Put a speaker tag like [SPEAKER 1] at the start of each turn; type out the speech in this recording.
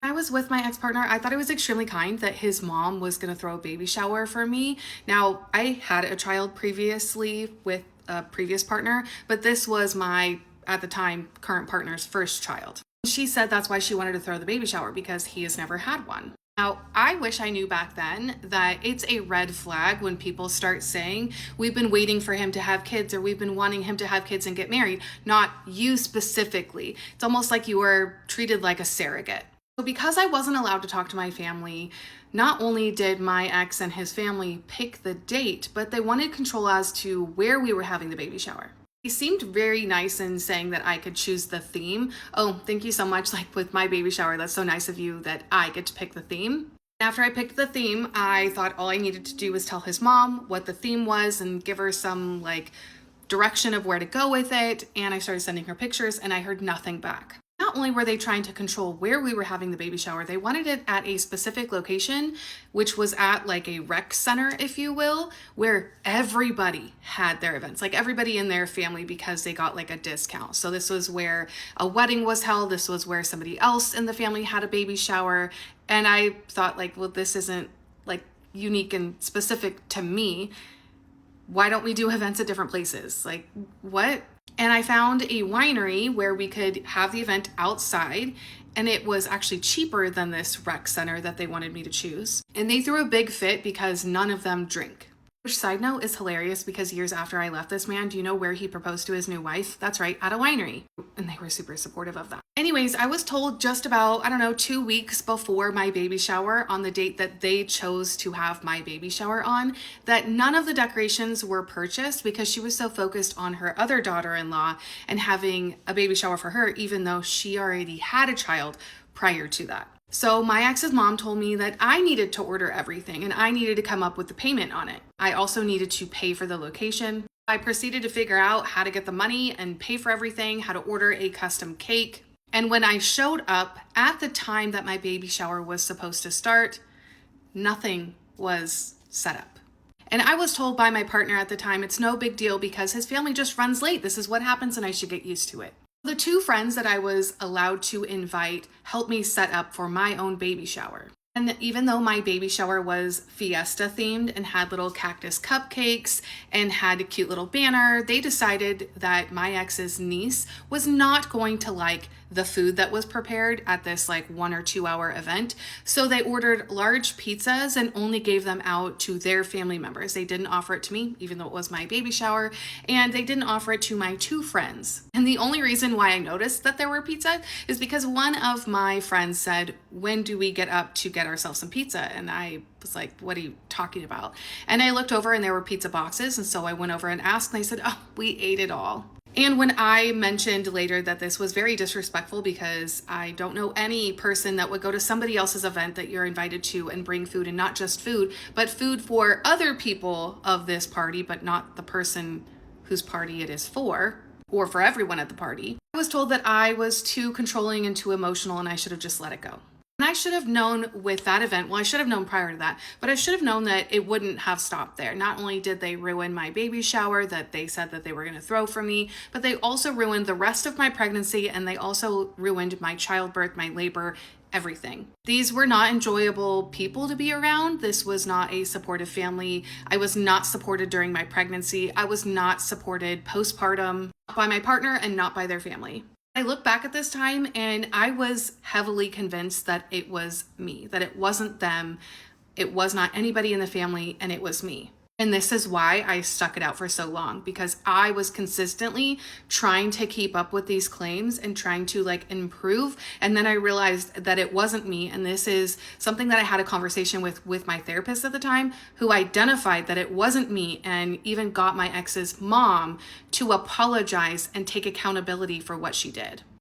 [SPEAKER 1] I was with my ex-partner. I thought it was extremely kind that his mom was going to throw a baby shower for me. Now, I had a child previously with a previous partner, but this was my, at the time, current partner's first child. She said that's why she wanted to throw the baby shower because he has never had one. Now, I wish I knew back then that it's a red flag when people start saying, we've been waiting for him to have kids, or we've been wanting him to have kids and get married, not you specifically. It's almost like you were treated like a surrogate. So because I wasn't allowed to talk to my family, not only did my ex and his family pick the date, but they wanted control as to where we were having the baby shower. He seemed very nice in saying that I could choose the theme. Oh, thank you so much. Like with my baby shower, that's so nice of you that I get to pick the theme. After I picked the theme, I thought all I needed to do was tell his mom what the theme was and give her some like direction of where to go with it. And I started sending her pictures and I heard nothing back. Not only were they trying to control where we were having the baby shower, they wanted it at a specific location, which was at like a rec center, if you will, where everybody had their events, like everybody in their family, because they got like a discount. So this was where a wedding was held. This was where somebody else in the family had a baby shower. And I thought like, well, this isn't like unique and specific to me. Why don't we do events at different places? Like what? And I found a winery where we could have the event outside, and it was actually cheaper than this rec center that they wanted me to choose. And they threw a big fit because none of them drink. Which, side note, is hilarious because years after I left this man, do you know where he proposed to his new wife? That's right, at a winery. And they were super supportive of that. Anyways, I was told just about, 2 weeks before my baby shower, on the date that they chose to have my baby shower on, that none of the decorations were purchased because she was so focused on her other daughter-in-law and having a baby shower for her, even though she already had a child prior to that. So my ex's mom told me that I needed to order everything and I needed to come up with the payment on it. I also needed to pay for the location. I proceeded to figure out how to get the money and pay for everything, how to order a custom cake. And when I showed up at the time that my baby shower was supposed to start, nothing was set up. And I was told by my partner at the time, it's no big deal because his family just runs late. This is what happens and I should get used to it. The two friends that I was allowed to invite helped me set up for my own baby shower. And even though my baby shower was fiesta themed and had little cactus cupcakes and had a cute little banner, they decided that my ex's niece was not going to like the food that was prepared at this like 1 or 2 hour event. So they ordered large pizzas and only gave them out to their family members. They didn't offer it to me, even though it was my baby shower, and they didn't offer it to my two friends. And the only reason why I noticed that there were pizza is because one of my friends said, when do we get up to get ourselves some pizza? And I was like, what are you talking about? And I looked over and there were pizza boxes. And so I went over and asked, and they said, oh, we ate it all. And when I mentioned later that this was very disrespectful because I don't know any person that would go to somebody else's event that you're invited to and bring food, and not just food, but food for other people of this party, but not the person whose party it is for, or for everyone at the party. I was told that I was too controlling and too emotional and I should have just let it go. And I should have known with that event, well, I should have known prior to that, but I should have known that it wouldn't have stopped there. Not only did they ruin my baby shower that they said that they were going to throw for me, but they also ruined the rest of my pregnancy, and they also ruined my childbirth, my labor, everything. These were not enjoyable people to be around. This was not a supportive family. I was not supported during my pregnancy. I was not supported postpartum by my partner and not by their family. I look back at this time and I was heavily convinced that it was me, that it wasn't them, it was not anybody in the family, and it was me. And this is why I stuck it out for so long, because I was consistently trying to keep up with these claims and trying to improve. And then I realized that it wasn't me. And this is something that I had a conversation with my therapist at the time, who identified that it wasn't me and even got my ex's mom to apologize and take accountability for what she did.